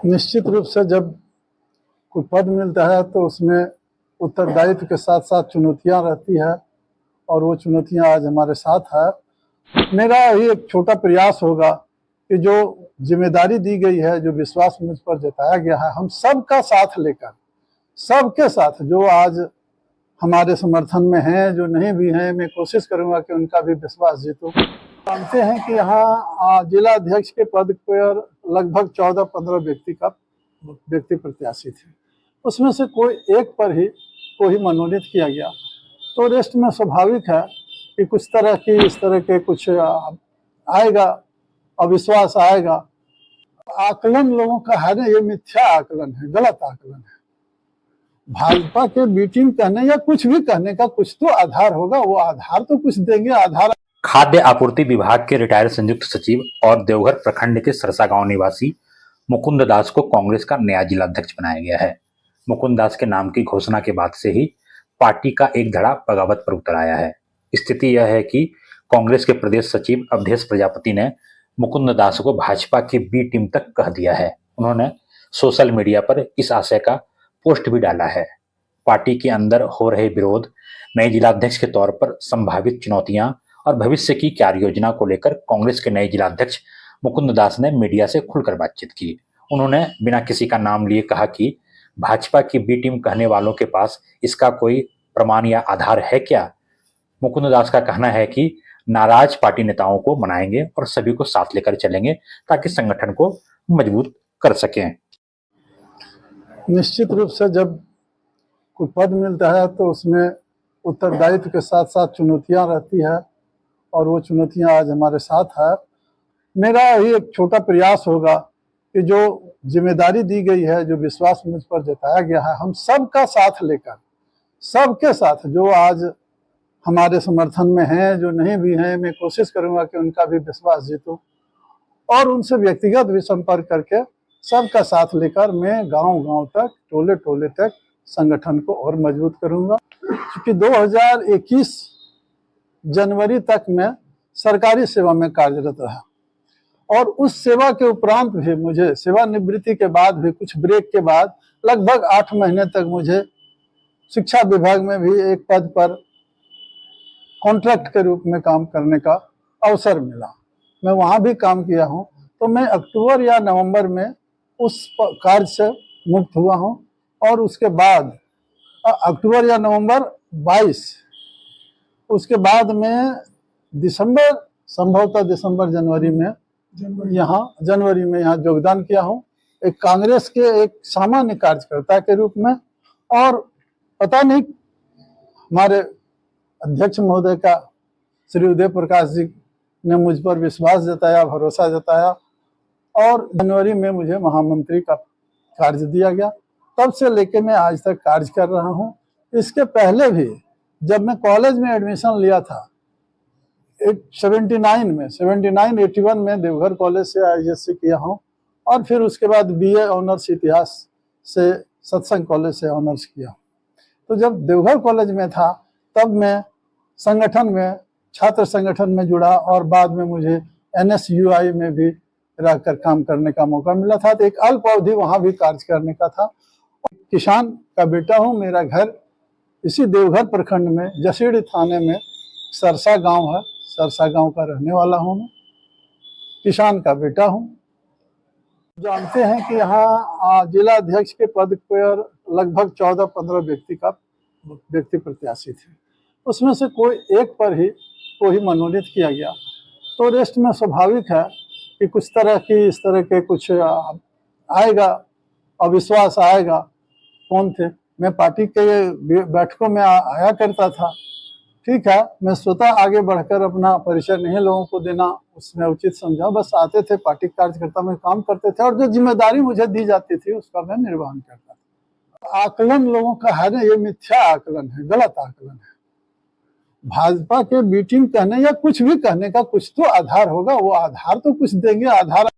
निश्चित रूप से जब कोई पद मिलता है तो उसमें उत्तरदायित्व के साथ साथ चुनौतियां रहती है और वो चुनौतियां आज हमारे साथ है। मेरा ये एक छोटा प्रयास होगा कि जो जिम्मेदारी दी गई है, जो विश्वास मुझ पर जताया गया है, हम सबका साथ लेकर, सबके साथ जो आज हमारे समर्थन में हैं, जो नहीं भी हैं, मैं कोशिश करूंगा कि उनका भी विश्वास जीतूं। जानते हैं कि यहाँ जिला अध्यक्ष के पद पर लगभग 14-15 व्यक्ति प्रत्याशी थे। उसमें से कोई एक पर ही कोई मनोनीत किया गया, तो रेस्ट में स्वाभाविक है कि कुछ तरह की इस तरह के कुछ आएगा, अविश्वास आएगा। आकलन लोगों का है ना, ये मिथ्या आकलन है, गलत आकलन है। भाजपा के बी टीम कहने या कुछ भी कहने का कुछ तो आधार होगा, वो आधार तो कुछ देंगे। आधार खाद्य आपूर्ति विभाग के रिटायर्ड संयुक्त सचिव और देवघर प्रखंड के सरसा गांव निवासी मुकुंद दास को कांग्रेस का नया जिलाध्यक्ष बनाया गया है। मुकुंद दास के नाम की घोषणा के बाद से ही पार्टी का एक धड़ा बगावत पर उतर आया है। स्थिति यह है कि कांग्रेस के प्रदेश सचिव अवधेश प्रजापति ने मुकुंद दास को भाजपा की बी टीम तक कह दिया है। उन्होंने सोशल मीडिया पर इस आशय का पोस्ट भी डाला है। पार्टी के अंदर हो रहे विरोध, नए जिलाध्यक्ष के तौर पर संभावित चुनौतियां और भविष्य की कार्य योजना को लेकर कांग्रेस के नए जिलाध्यक्ष मुकुंद दास ने मीडिया से खुलकर बातचीत की। उन्होंने बिना किसी का नाम लिए कहा कि भाजपा की बी टीम कहने वालों के पास इसका कोई प्रमाण या आधार है क्या। मुकुंद दास का कहना है कि नाराज पार्टी नेताओं को मनाएंगे और सभी को साथ लेकर चलेंगे ताकि संगठन को मजबूत कर सकें। निश्चित रूप से जब कोई पद मिलता है तो उसमें उत्तरदायित्व के साथ साथ चुनौतियां रहती है और वो चुनौतियां आज हमारे साथ है। मेरा ये एक छोटा प्रयास होगा कि जो जिम्मेदारी दी गई है, जो विश्वास मुझ पर जताया गया है, हम सबका साथ लेकर, सबके साथ जो आज हमारे समर्थन में हैं, जो नहीं भी हैं, मैं कोशिश करूंगा कि उनका भी विश्वास जीतूं और उनसे व्यक्तिगत भी संपर्क करके सबका साथ लेकर मैं गांव-गांव तक, टोले-टोले तक संगठन को और मजबूत करूंगा। क्योंकि 2021 जनवरी तक मैं सरकारी सेवा में कार्यरत रहा और उस सेवा के उपरांत भी मुझे सेवानिवृत्ति के बाद भी कुछ ब्रेक के बाद लगभग 8 महीने तक मुझे शिक्षा विभाग में भी एक पद पर कॉन्ट्रैक्ट के रूप में काम करने का अवसर मिला। मैं वहाँ भी काम किया हूँ। तो मैं अक्टूबर या नवंबर में उस कार्य से मुक्त हुआ हूँ और उसके बाद अक्टूबर या नवंबर 22, उसके बाद में दिसंबर, संभवतः दिसंबर जनवरी में यहाँ योगदान किया हूँ एक कांग्रेस के एक सामान्य कार्यकर्ता के रूप में। और पता नहीं हमारे अध्यक्ष महोदय का श्री उदय प्रकाश जी ने मुझ पर विश्वास जताया, भरोसा जताया और जनवरी में मुझे महामंत्री का कार्य दिया गया। तब से लेके मैं आज तक कार्य कर रहा हूँ। इसके पहले भी जब मैं कॉलेज में एडमिशन लिया था 79-81 में देवघर कॉलेज से ISC किया हूँ और फिर उसके बाद BA ऑनर्स इतिहास से सत्संग कॉलेज से ऑनर्स किया। तो जब देवघर कॉलेज में था तब मैं संगठन में, छात्र संगठन में जुड़ा और बाद में मुझे NSUI में भी रहकर काम करने का मौका मिला था। तो एक अल्प अवधि वहाँ भी कार्य करने का था। किसान का बेटा हूँ। मेरा घर इसी देवघर प्रखंड में जसीडीह थाने में सरसा गांव है। सरसा गांव का रहने वाला हूँ मैं, किसान का बेटा हूँ। जानते हैं कि यहाँ जिला अध्यक्ष के पद पर लगभग 14-15 व्यक्ति प्रत्याशी थे। उसमें से कोई एक पर ही कोई मनोनीत किया गया, तो रेस्ट में स्वाभाविक है कि कुछ तरह की इस तरह के कुछ आएगा, अविश्वास आएगा। कौन थे? मैं पार्टी के बैठकों में आया करता था। ठीक है, मैं स्वतः आगे बढ़कर अपना परिचय नहीं लोगों को देना उसमें उचित समझा। बस आते थे, पार्टी कार्यकर्ता में काम करते थे और जो जिम्मेदारी मुझे दी जाती थी उसका मैं निर्वहन करता था। आकलन लोगों का है ना, ये मिथ्या आकलन है, गलत आकलन है। भाजपा के बी टीम कहने या कुछ भी कहने का कुछ तो आधार होगा, वो आधार तो कुछ देंगे। आधार